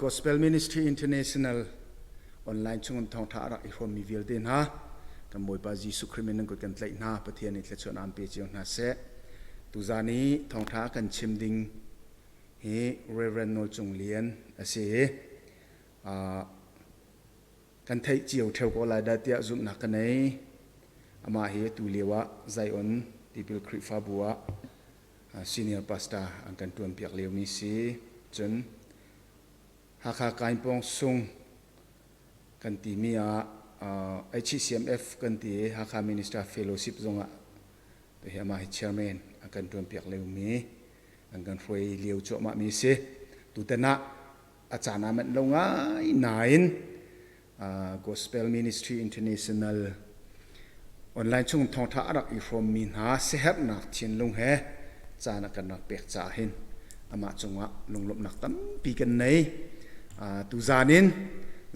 Gospel Ministry International online chungun thong tha ra ifom mi vil din ha kan moi pa Jesu Christ nan ko kan tlai na pathian itla chon am pe chiong na se tu zani thong tha kan chim ding he Reverend Nol Chung Lian ase kan thai chiu theu ko la da tia zum na kan nei ama he tu lewa Zion Tipil Kri fa bua senior pastor ang kan tuan piak leu mi si chun haka kain pong sung kan ti mia HCMF kan ti haka minister fellowship zonga to hema hi chairman ang kan tuan piak leu mi ang kan foi leu cho ma mi si tu tana achana man lo ngai nain Gospel Ministry International online chung thong tha arak I from min ha se hep nak chin lung he chana kan nak pek cha hin ama chunga lunglop nak tam pi kan nei tu zanin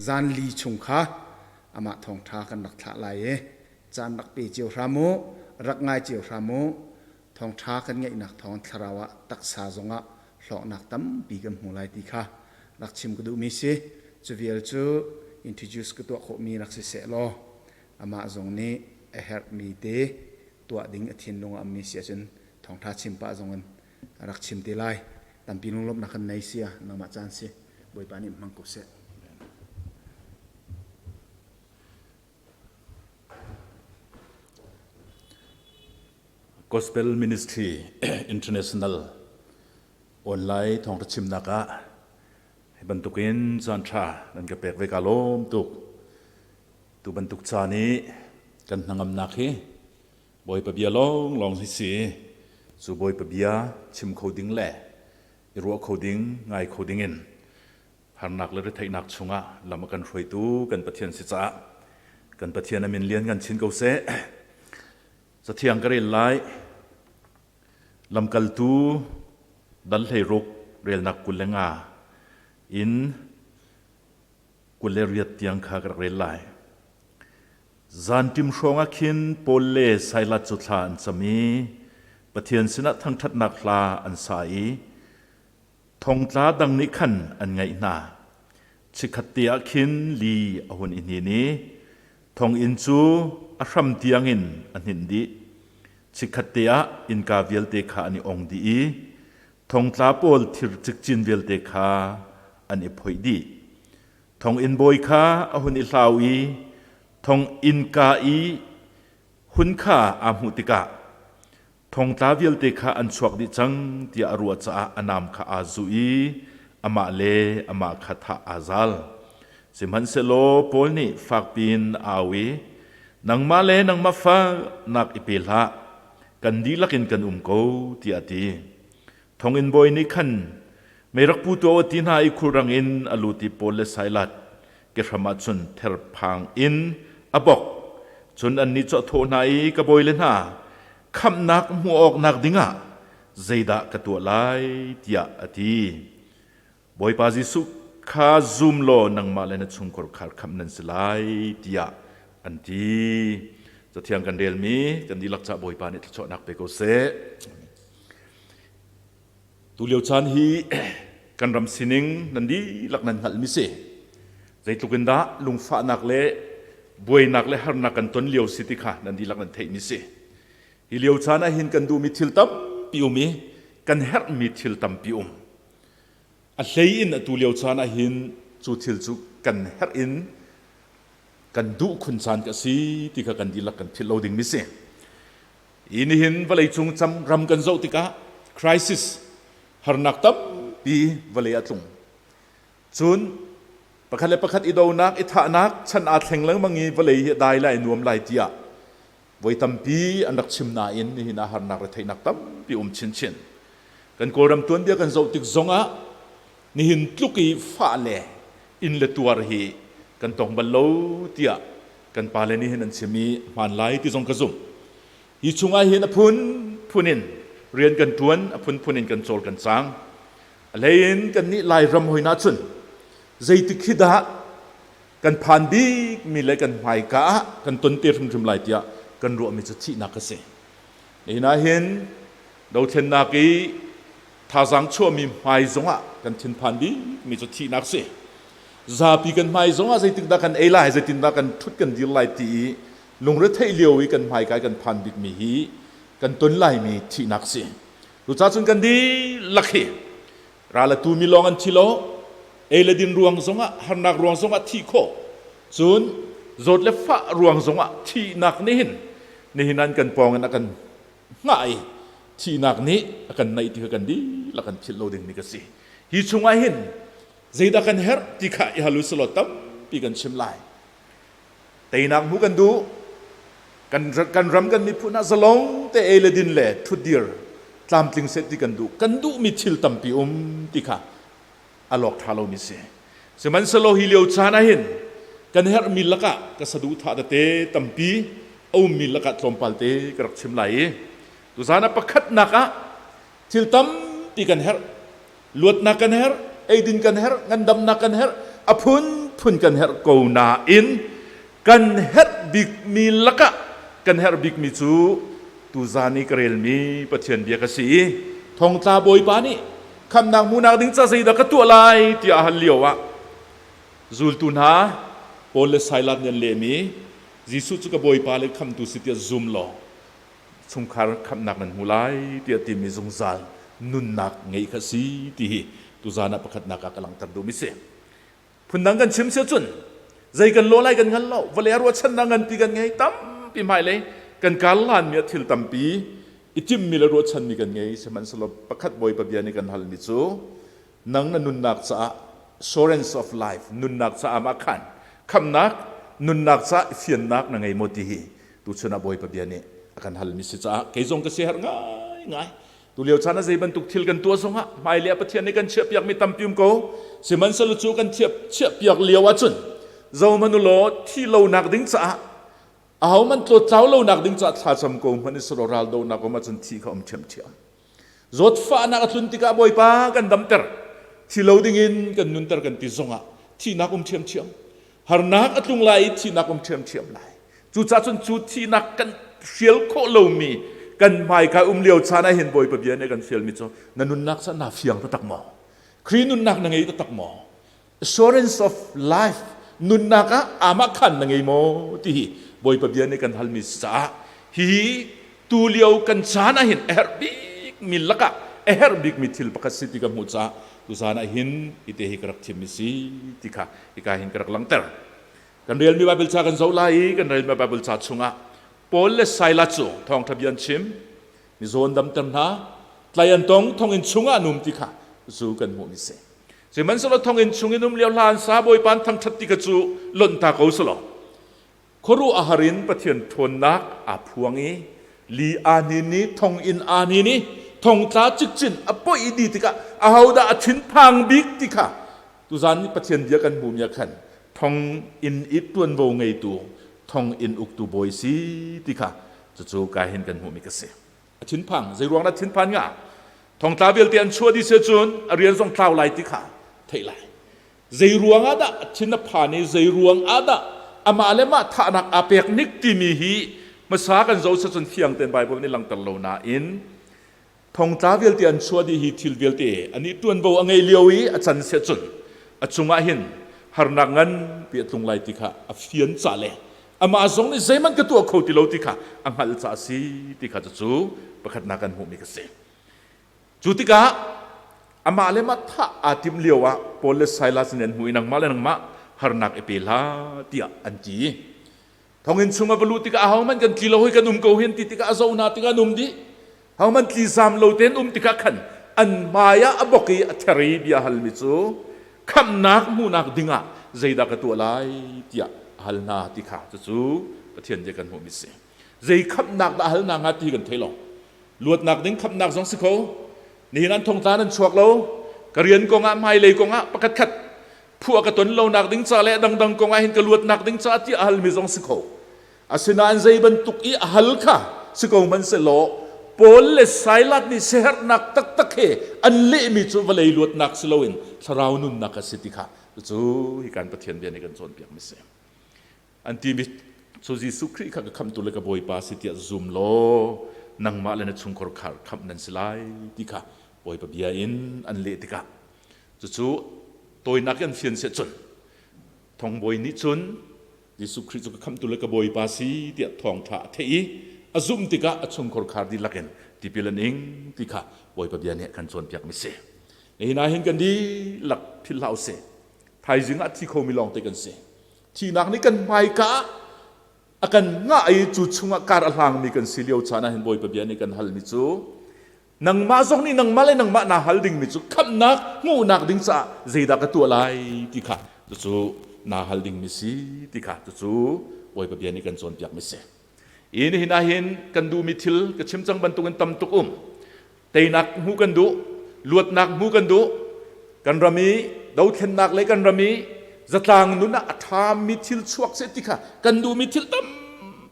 zan li chung kha ama thong tha kan nak tha lai e chan nak pe chiu ramu rak ngai chiu ramu thong tha kan ngai nak thong tharawa tak sa zonga hlok nak tam pi kan mulai ti kha nak chim ku du mi se chuvial chu introduce ku to kho mi rak se lo ama zong ni a help me te tua ding athin long am mi sia chen thong tha chim pa zongan rak chim te lai tam pi long lop na khan nei sia na ma chan se boi pa ni mang ko se Gospel Ministry International online thong tha chim na ka bantukin chan tha nan ka pek ve ka lom tuk tu bantuk cha ni kan nangam nak hi boy pa bia long hi si su boy pa bia chim coding le I ro coding ngai coding in har nak le thai nak chunga lam kan hroi tu kan pathian si cha kan pathian amin lian kan chin ko se sa thiang ka re lai lam kal tu dal thei ruk rel nak kulenga in kuleriat tiang kha ka re lai zan tim shonga khin polle sailat chutla an chami pathian sina thang that nak hla an sai thong tla dang ni khan an ngai na chikhatia khin li ahun ini ni thong in chu ahram tiang in an hin di chikhatia in ka velte kha ani ong di thong tla pol thir chik chin velte kha an i phoi di thong in boy kha ahun I hlawi thong in ka I hun kha amutika thong ta vial te kha an chuak di chang ti arua cha anam kha azui ama le ama kha tha azal simhan selo polni fakpin awi nang ma le nang ma fa nak ipilha kan di lakin kan ko ti ati thong in boy ni khan merak pu to tin ha I khurang in aluti pol sailat ke rama chun ther phang in abok chun an ni cho tho nai ka boy len ha kham nak mu ok nak dinga zeida ka tu lai tia ati boy pa Jesu kha zoom lo nang ma len chung kor khar kham nan silai tia anti cha thiang kan del mi kan di lak cha boy pa ni cho nak pe ko se tu leo chan hi kan ram sining nan di lak nan hal mi se zaitukin da lung fa nak le boy nak le har nak kan ton leo siti kha nan di lak nan thei mi se hi leo chana hin kan du mi thil tam pi umi kan her mi thil tam pi a hlei in atu leo chana hin chu thil chu kan her in kan du khun chan ka si ti kha kan di lak kan thil loading mi se in hin valai chung cham ram kan zo tika crisis har nak tam pi valai atlung chun pakhat ido nak itha nak chan a thleng lang mangi valei hi dai lai nuam lai tia voi tampi anak chimna in ni na har nak thai nak tam pi chin chin kan koram tuan dia kan zo tik zonga ni hin tluki fa le in le tuar hi kan tong balo tia kan pale ni hin an chimi man lai ti zong ka zum hi chunga hin apun punin rian kan tuan apun punin kan chol kan chang alein kan ni lai ram hoina chun zaiti khida kan phan bi mi le kan mai ka kan ton tir thum lai tia kan ro mi chu thi na ka se ina hin do then na ki ท่าสังชั่วมีไม่จงอ่ะกันทินพันดีมีจุดที่นักเสียซาปีกันไม่จงอ่ะใจติดดักกันเอไลใจติดดักกันทุดกันดีไลตีลงรถไทยเลี้ยวอีกันไม่กันพันบิดมีฮีกันต้นไลมีที่นักเสียรู้จักจุนกันดีลักเหราละตูมีลองอันชิโลเอเลดินรวงจงอ่ะหันนักรวงจงอ่ะที่โคจุนโจดเลฟ้ารวงจงอ่ะที่นักนี่หินนี่หินนั้นกันปองกันง่ายที่นักนี้กันในที่กันดีละกันชิโลดึงนี่ก็สิฮิชงไอหินใจดักกันเฮร์ที่ข้าอิฮาลุสโลตัมปีกันชิมไลแต่นักมุกันดูกันรำกันมีพูน่าสลงแต่เอเลดินเล่ทุดเดียร์ตามติงเซตที่กันดูมีชิลตัมปีที่ข้าอลอกทาโลมิเสสมันสโลฮิเลียวชานาหินกันเฮร์มิลละกะกสะดุธาเตตัมปีเอามิลละกะตรมปัลเตกรักชิมไลตุสานะประคัดนักะทิลตัมปีกันเฮร์ลวดนักกันเฮร์ไอดินกันเฮร์งันดำนักกันเฮร์อพุนกันเฮร์โกนาอินกันเฮร์บิกมิลละกะกันเฮร์บิกมิจูตุสานิกเรลมีปะเทียนเบียกสีทองตาบอยปานีคำนางมูนาดิ้งจะสีดักตัวลายที่อาหันเลียวะจูลตุนฮาโอเลสไซลัดเนเลมีจิสุจุกบอยปาเลคำตุสิที่ซุมโลสงครามคำนักนั้นมูลายที่ติมีสงสารนุนนักไงข้าสีที่ตุจานะประคัดนักกำลังตัดดูมิเสพุนนังกันชิมเสียจุนใจกันโลไลกันงั้นเล่าวันนี้รัวชันนังกันปีกันไงตั้มปีใหม่เลยกันการลานมีทิลตั้มปีอิจิมมีละรัวชันมีกันไงสมันสลบประคัดบอยปะเบียนี่กันฮัลมิจูนังนั้นนุนนักซา assurance of life นุนนักซาอามาขันคำนักนุนนักซาเฟียนนักนั่งไงโมติฮีตุชนะบอยปะเบียนี่akan hal misi cah kezong kesehar ngai tu liau chana zai bentuk thil kan tua songa mai lia pathian ni kan chep yak mi tampium ko seman salu chu kan chep yak liau achun zo manulo thi lo nak ding cha aw man to chaw lo nak ding cha tha cham ko mani sro ral do na ko ma chun thi ka chem thiam zot fa na atlun tika boy pa kan dam ter thi lo ding in kan nun ter kan ti zonga thi na kum chem thiam har nak atlung lai thi na kum chem lai chu cha chun chu thi nak kanเฟียลโคโลมีกันไม่กาเลี้ยวชานะเห็นบ่อยปะเบียนในกันเฟียลมิโซนันนุนนักสนาเฟียงตักหมอครีนุนนักนังไงตักหมอ assurance of life นุนนักอามาขันนังไงโมที่บ่อยปะเบียนในกันฮัลมิสาฮีตูเลี้ยวกันชานะเห็นเอร์บิกมิลละกะเอร์บิกมิทิลปะกัสสิติกับมุจาตุชานะเห็นอิเตหิกรักทิมิสีติค่ะอิกาเห็นกรักลังเตอร์กันเรียนมีบาบิลชากันโซลาอีกันเรียนมีบาบิลชาชุงะปอลเลสไซลัจูทองทะเบียนชิมมิโซนดำเต็มหน้าไลยันตงทองอินชุงอานุมติค่ะจูกันหัวมิเสซึ่งมันสละทองอินชุงอินุมเลี้ยวลานซาบอยปันทั้งทัดติกจูล้นตาเขาสละครูอาหารินปะเทียนทนนักอาพวงอีลีอานินีทองอินอานินีทองตาจิกจินอปอยดีติกะอาฮาวดาชินพังบิกติค่ะตุจานี่ปะเทียนเดียกันบุญยาขันทองอินอิตวนโวงไงตัวทองอินอุกตูบอยซีติค่ะจะจูกายเห็นกันหัวมิกเสชินพังใจรวงนัดชินพังงาทองตาเวลเตียนชัวดิเสจุนเรียนส่งคลาวไลติค่ะเทไลใจรวงอาดะชินพานีใจรวงอาดะอามาเลมาท่านักอาเปกนิกติมีฮีมาสากันโจสจุนเทียงเต็นใบพวกนี้ลังตะโลนาอินทองตาเวลเตียนชัวดิฮีทิลเวลเตอันนี้ตัวนโบอังไงเลียวอีอาจารย์เสจุนอาจุงอาหินฮาร์นักงันเปียตุงไลติค่ะอาเฟียนจ่าเลอามาสงนี่ใจมันก็ตัวเขาติโลติค่ะอังหัลจ่าซีติค่ะจะจูประคัดนักกันหัวมิกเสจูติกะอามาเลมาท่าอาติมเลียวะโพลไซลัสเนียนหุยนังมาเลนังมาฮาร์นักเอเปลาติอาอันจีทองเงินชุงมาบลูติกะเอามันกันกิโลให้กันกเห็นติกะอาโซนาติกะมดีเอามันกีซามโลเทนติกะขันอันมายาอบกีอัตรีบิอาฮัลมิจูคำนักมูนักดิงะใจดักตัวไลติอาฮัลนาติค่ะจะจูประเทศเดียกันหัวมิเสใจขับนักฮัลนางาตีกันเทลงลวดนักดิ้งขับนักสองสิเขานี่นั้นทงตานั้นชวกเรากระเรียนกงะไม่เลยกงะประคัดขัดพวกกระตุนเรานักดิ้งจ่าและดังกงะเห็นกระลวดนักดิ้งจ่าที่ฮัลมิสองสิเขาอาศินานใจบรรทุกอีฮัลค่ะสิเขามันเสลอโพลเลสไซลัดนี่เสหนักตักเฮอันเละมิจูวเลยลวดนักสโลวินสราวนุนนักสิติค่ะจูฮิการประเทศเดียนกันโซนเปียกมิเสอันที่มิสุจิสุครีข้าก็คำตุเลกบอยปาสิติอาซุมโลนังมาเลนชุงคอร์คาร์คำนั้นสลายติค่ะ boi pa bia in an le tika chu toi nak an fian se chun thong boi ni chun Yesu Christ ka kham tu le ka boi pa si tia thong tha thei azum tika achung khor khar di laken ti pilan ing tika boi pa bia ne kan chon piak mi se nei na hin kan di lak phil lau se thai jing a thi kho mi long te kan se thi nak ni kan mai ka akan nga ai chu chunga kar alang mi kan silio chana hin boi pa bia ne kan hal mi chu nang ma zong ni nang malai nang ma na hal ding mi chu kham nak ngu nak ding cha zeida ka tu lai ti kha chu na hal ding mi si ti kha chu boi pa bia ne kan chon piak mi se in hina hin kan du mi thil ka chim chang ban tu kan tam tuk tei nak mu kan du luat nak mu kan du kan rami dau then nak le kan rami zatlang nu na atham mi thil chuak se ti kha kan du mi thil tam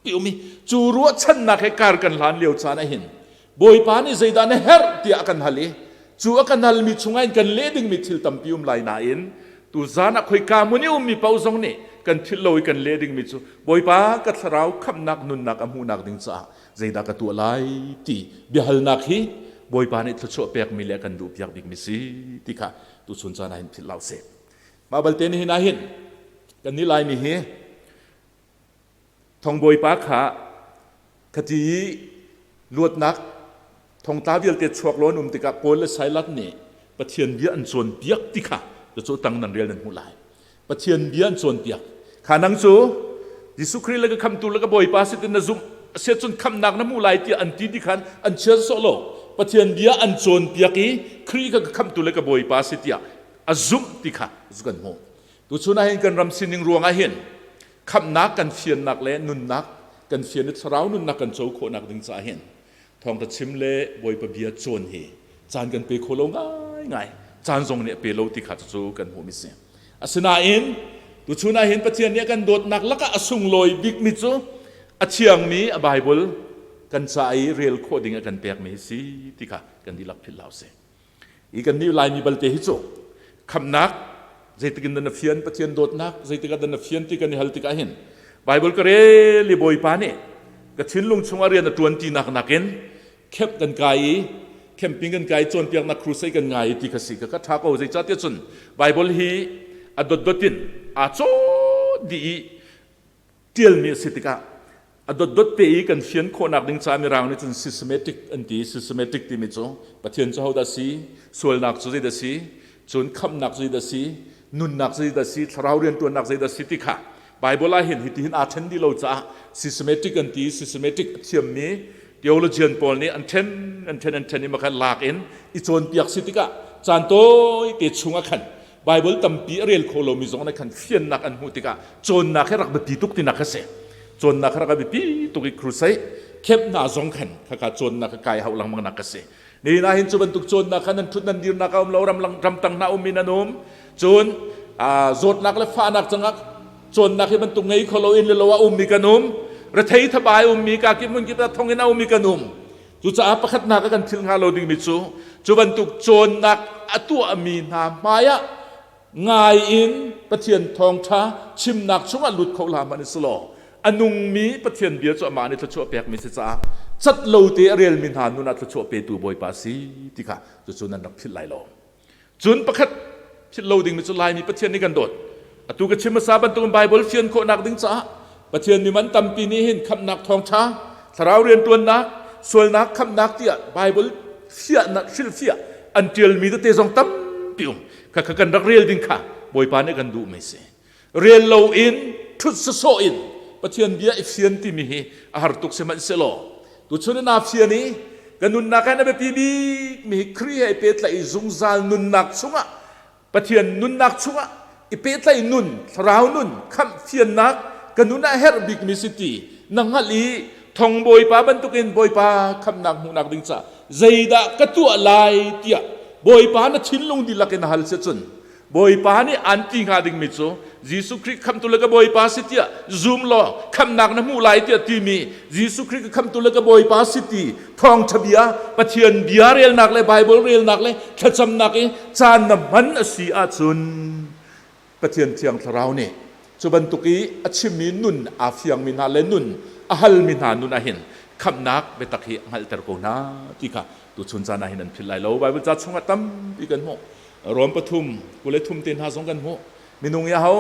piu mi chu ruwa chan nak he kar kan hlan leo cha na hin boi pa ni zeida ne her ti akan hali chu akan hal mi chungai kan le ding mi thil tam pium lai na in tu zana khoi ka muni mi pau zong ni kan thil loi kan le ding mi chu boi pa ka tharau kham nak nun nak amu nak ding cha zeida ka tu lai ti bi hal nak hi boi pa ni thcho pek mi le kan du piak big mi si ti kha tu chun cha na hin thil lau se ma bal te ni hina hin kan ni lai mi hi thong boi pa kha khati luat nak thong ta vial te chuak lon tika pol le sailat ni pathian bia an chon piak ti kha chu tang nan rel nan hu lai pathian bia an chon piak khanang chu Yesu Christ la ka kham tu la ka boi pa sit na zum se chun kham nak na mu lai ti an ti di khan an cher so lo pathian bia an chon piaki khri ka kham tu la ka boi pa sit ya azum ti kha zukan ho tu chuna hin kan ram sining ruanga hin kham nak kan fian nak le nun nak kan fian ni thrau nun nak kan chou kho nak ding cha hin thong ta chim le boi pa bia chon hi chan kan pe kholo ngai chan zong ne pe lo ti kha chu kan ho mi se asina in tu chuna hin pathian ne kan dot nak laka asung loi big mi chu achiang mi a bible kan cha ai real coding kan pek mi si ti kha kan di lak phil lau se i kan ni lai mi bal te hi chu kham nak zeitikin na fian pathian dot nak zeitika na fian ti kan hal ti ka hin bible ka re li boi pa ne ka thin lung chunga rian na 20 nak nakin khep kan kai camping kan kai chon piak na crusade kan ngai ti ka si ka tha ko zai cha te chun bible hi adot dotin a cho di tiel mi sitika adot dot pe kan fian kho nak ding cha mi rang ni chun systematic anti systematic ti mi cho pathian cho da si sol nak chu da si chun kham nak chu da si nun nak chu da si thrau rian tu nak chu da si ti kha bible la hin hitin a then di lo cha systematic anti systematic thiam mi theologian Paul ni an ten ni makan lak in i chon piak sitika chan toi te chunga khan bible tampi real kholo mi zong na khan fian nak an hutika chon nak rak be tuk ti nak se chon nak rak be pi tuk i crusai khep na zong khan kha chon nak kai hau lang mang nak se ni na hin chu ban tuk chon nak khan an thut nan dir nak om lo ram lang ram tang na min anom chon zot nak le fa nak changak chon nak hi ban tuk ngei kholo in le lo wa mi kanum ra thei thabai mi ka ki mun ki ta thong ina mi kanum chu cha pakhat na ka kan thil nga lo ding mi chu ban tuk chon nak atu ami na maya ngai in pathian thong tha chim nak chunga lut kho la man slo anung mi pathian bia chu ma ni thachu pek mi se cha chat lo te real min han nu na thachu pe tu boi pa si ti kha chu nan rak phil lai lo chun pakhat phil lo ding mi chu lai mi pathian ni kan dot atu ka chim sa ban tu bible fian kho nak ding cha pathian mi man tampi ni hin kham nak thong tha tharau rian tuan nak sol nak kham nak tia bible fia nak shil fia until mi te zong tam pium ka kan rak real ding kha boi pa ne kan du me se real lo in thut so in pathian bia ifian ti mi hi a har tuk se man se lo tu chuna na fian ni kanun na kana be pi bi mi khri ai pet lai zung zal nun nak chunga pathian nun nak chunga i pet lai nun thrau nun kham fian nak kanuna her big mi city nangali thong boi pa ban tukin boi pa kham nak mu nak ding cha zeida ka tu lai tia boi pa na thinlung di lakin hal se chun boi pa ni anti nga ding mi chu Jesu Christ kham tu la ka boi pa sitia zoom lo kham nak na mu lai tia ti mi Jesu Christ kham tu la ka boi pa city thong thabia pathian bia rel nak le bible rel nak le thacham nak e chan na man asi a chun pathian thiang tharau ni chuban tuki achimi nun afiang min ha le nun ahal min ha nun a hin คำนักเบตักเฮหัลเตอร์โกนาที่ค่ะตุชุนจานาหินันพิลไลโลไบเบิลจัดสงตั้มปีกันโมรวมปทุมกุเลทุมเต็นหาสงกันโมมีนุ่งยาเฮา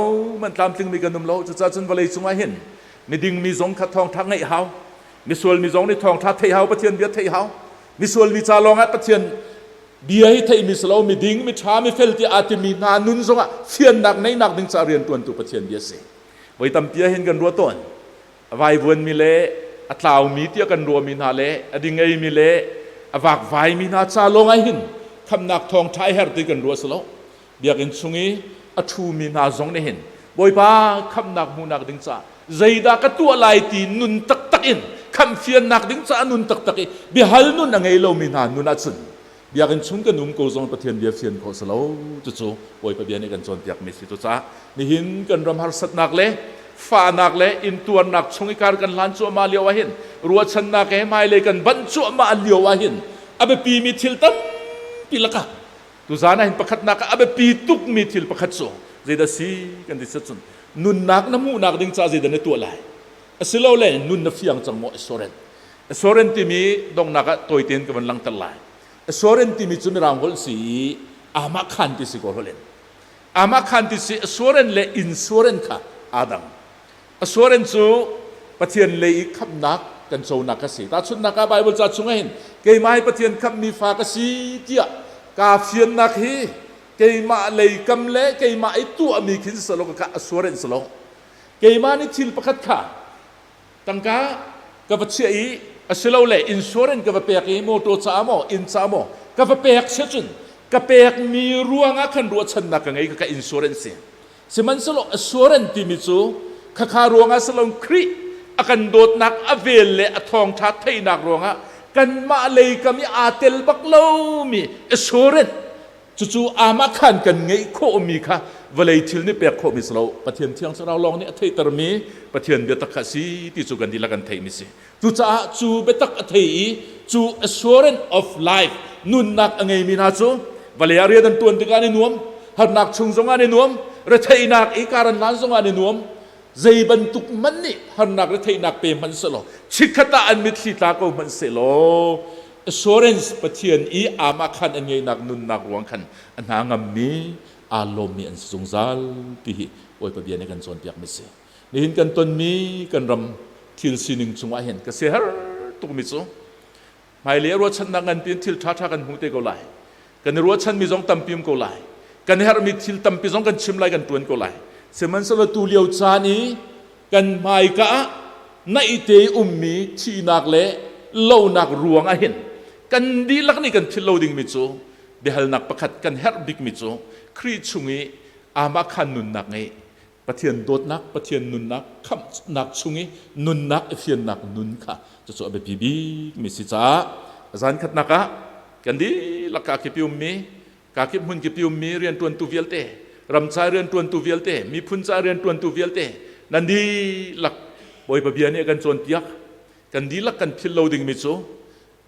มันตามจึงมีกันนุ่มโลจะจัดจนวลัยสงเห็นมีดิ่งมีสงขัดทองทักไงเฮามีส่วนมีสงในทองทักเทเฮาประเทียนเบียดเทเฮามีส่วนมีจาลองอัดประเทียนเบียให้เทมีสโลมีดิ่งมีช้ามีเฟลที่อาจจะมีนานุนสงะเฟียนหนักในหนักดึงจะเรียนตัวประเทียนเบียเสไว้ตำเปียเห็นกันรัวต้นไว้วนมีเละอัตลาวมีเตียกันรัวมีนาเละอดิ่งไงมีเละอวากไว้มีนาจาลองไอหินคำนักทองไทยเฮร์ตีกันรัวสโลเบียกันสุงี้อชูมีนาจงในเห็นบ่อยป้าคำนักมูนักดึงจะใจดากตัวลายตีนุนตักตักอินคำเฟียนนักดึงจะนุนตักตักอินเบียฮัลนุนไงเรามีนานุนอัดสุนเบียกันชุนกันนุ่มโกซองประเทศเบียเฟียนโคสโลจู่ๆบ่อยป้าเบียนี่กันจนเปียกมิสิตุจ้านี่หินกันรำหัดสัตนักเล่ฟ้านักเล่อินตัวนักชงอิการกันล้านจั่วมาเลียววะหินรัวชันนักให้ไม่เลยกันบรรจั่วมาเลียววะหินอาเบปีมีทิลตัมปีละกะตุจ้านะหินประคัดนักอาเบปีตุกมีทิลประคัดโซเจดสีกันดิสัตซุนนุนนักน้ำมูนักดึงจ้าเจดในตัวไหลสิเราเล่นุนนับเฟียงจังโมเอสโซเรนที่มีดงนักตัวเตียนกับมันลังตะไหลสวรรค์ที่มีจุนรางหัวสีอามาคันที่สิกอร์เลนอามาคันที่สิสวรรค์เลอินสวรรค์ค่ะอาดังสวรรค์จูปะเทียนเลยคำนักกันโจนักสีแต่ชุดนักไบเบิลจัดชงเห็นเกี่ยมาปะเทียนคำมีฟ้ากสีเดียกาเฟียนนักฮีเกี่ยมาเลยคำเล่เกี่ยมาไอตัวมีขินสโลกะสวรรค์สโลเกี่ยมานี่ทิลประคัดค่ะตั้งกากับเชียอสิเราเล่อินชัวเรนกับเปียกโมโตซาโมอินซาโมกับเปียกเชจุนกับเปียกมีรัวงาขันรัวชันนักไงกับอินชัวเรนเสียสิมันสโลอินชัวเรนที่มีจูข้ารัวงาสโลครีอากันโดดนักอเวลเล่ทองทัดไทยนักรัวงากันมาเลยก็มีอาเตลบักโลมีอินชัวเรนจู่ๆอามาขันกันไงโคมีค่ะเวลาที่นี่เปียกโคมีสโลปะเทียนเที่ยงสเราลองเนี่ยไทยตรมีปะเทียนเบียตักสีที่จูกันดีละกันไทยมิสิจู่จ้าจู่เบตักไทยจู่ assurance of life นุนนักไงมีนาจู่เวลาเรียนตัวนี้กันในนวมหัดนักชงสงานในนวมระไทยนักอีการันล้านสงานในนวมใจบรรทุกมันนี่หัดนักระไทยนักเป็นมันสโลชิคตาอันมิตรตาก็มันเสโลassurance ปะเทียนอีอามาคันอันไงนักนุนนักรวงคันอันหางมีอารมณ์มีอันสงสารที่โอ้ยปะเบียในกันส่วนเปียกไม่เสียนี่เห็นกันต้นมีกันรำทิลซีนึงจงว่าเห็นก็เสียตุกมิจูไม่เลี้ยรัวชันนักกันเป็นทิลท้ากันหูเตก็ไหลกันรัวชันมีจงตั้มพิมก็ไหลกันเฮรมีทิลตั้มพิจงกันชิมไหลกันตัวก็ไหลเสมันสละตูเลียวจานีกันไม่กะในเตมีที่นักเล่เล่านักรวงเห็นกันดีลักนี่กันทิลเล่าดิ่งมิจูเบลนักประคัดกันเฮรบิกมิจูครีชุงีอามาคันนุนนักไงปะเทียนโดดนักปะเทียนนุนนักคำนักชุงีนุนนักเฟียนนักนุนค่ะจะสวดแบบบีมิสิจ้าอาจารย์ขัดนักะกันดีลักกาคิปิวมีกาคิปหุ่นคิปิวมีเรียนตัวตูเวลเตรำใจเรียนตัวตูเวลเตมีพุ่นใจเรียนตัวตูเวลเตนันดีลักบอยปะเบียเนี่ยกันจนเปียกกันดีลักกันพิลโลดิ่งมิจู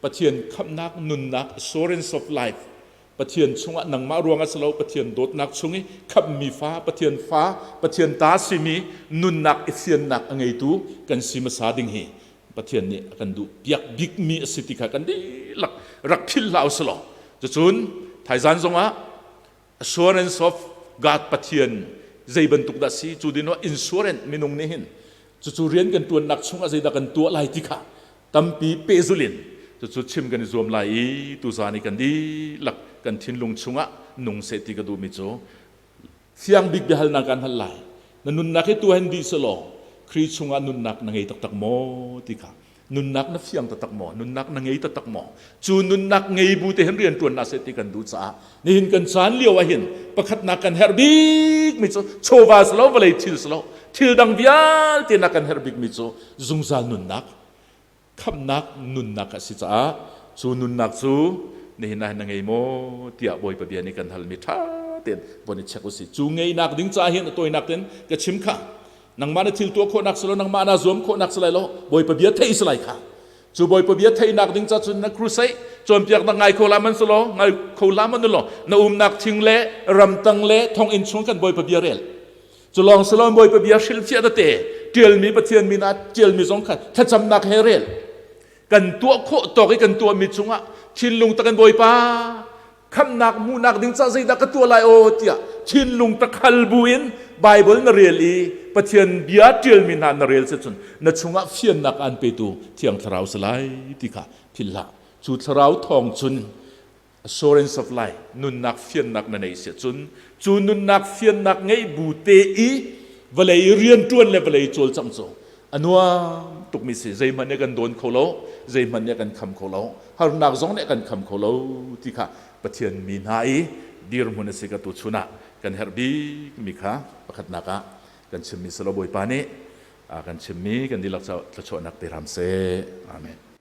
ปะเทียนคำนักนุนนัก assurance of lifeปะเทียนชงนังมารวงอัสโลปะเทียนโดดนักชงขับมีฟ้าปะเทียนฟ้าปะเทียนตาสิมีนุนนักเอเซียนนักไงตูกันสิมาสาดิงเฮปะเทียนนี่กันดูเปียกบิ๊กมีสิติกากันดีหลักรักพิลลาอัสโลจะจุนไทยจันทร์จงassurance of God ปะเทียนใจบรรทุกดัชนีจูดินว่า insurance มีนงนี่เห็นจู่ๆเรียนกันตัวนักชงอะไรดักันตัวลายติกาตั้มปีเปซุลินจู่ๆชิมกันรวมลายตุสานิกันดีหลักกันทิ้งลงชงะนงเสติกดูมิโจเสียงบิ๊กเบลนักกันหันไหลนั่นนุนนักให้ตัวเห็นดีสโลครีชงะนุนนักนังไงตักโมติกานุนนักนับเสียงตักโมนุนนักนังไงตักโมจูนุนนักไงบูเตเห็นเรียนตัวนักเสติกันดูจ้านี่เห็นกันสารเลี้ยวเห็นประคัดนักกันเฮร์บิกมิโจโชวาสโลวเลยทิลสโลทิลดังเบียลที่นักกันเฮร์บิกมิโจจุงซานุนนักคำนักนุนนักสิจ้าจูนุนนักจูนี่นายนังไงโมที่อาบอยปะเบียนี่กันฮัลมิท่าเต็นบนเช็คกุศิจูไงนักดิ้งจ้าเห็นตัวนักเต็นก็ชิมข้านังมาในทิลตัวโคนักสโลนังมานาซวมโคนักสไลโลบอยปะเบียเทอิสไลค่ะจูบอยปะเบียเทนักดิ้งจ้าจุนนักครูไซจนเปียกนังไงโคลามันสโลไงโคลามันนั่นโลนานักทิ้งเละรำตังเละทองอินชงกันบอยปะเบียเรลจุลองสโลบอยปะเบียชิลเชียดเตเจียลมีปะเทียนมีนัดเจียลมีสองขัดถ้าจำนักเฮเรล กันตัวโคตอกกันตัวมิดชงะชินลุงตะกันบอยป้าคำนักมูนักดิ้งซาซีดักตัวลายโอเตียชินลุงตะคัลบุอินไบเบิลนเรียลีปะเทียนเบียเทียลมินานเรียลเสจนนัชงะเฟียนนักอันเปตูเทียงทราวสลายติค่ะพิลละจูทราวทองจุน assurance of life นุนนักเฟียนนักนั่นเองเสจนจูนุนนักเฟียนนักไงบูเตอีวลัยเรียนจวนเลวลัยโจลจังโจอันว่าตุกมิสิใจมันเนี่ยกันโดนเขาโลใจมันเนี่ยกันคำเขาโลหารุนักจงเนี่ยกันคำเขาโลที่ค่ะปะเทียนมีนายดีรมุนสิกตุชุนะกันเฮร์บีมิค่ะประคัตนักกันชิมมิสโลบอยปานีกันชิมมีกันดีลักษณะนักเตรามเซอาเมน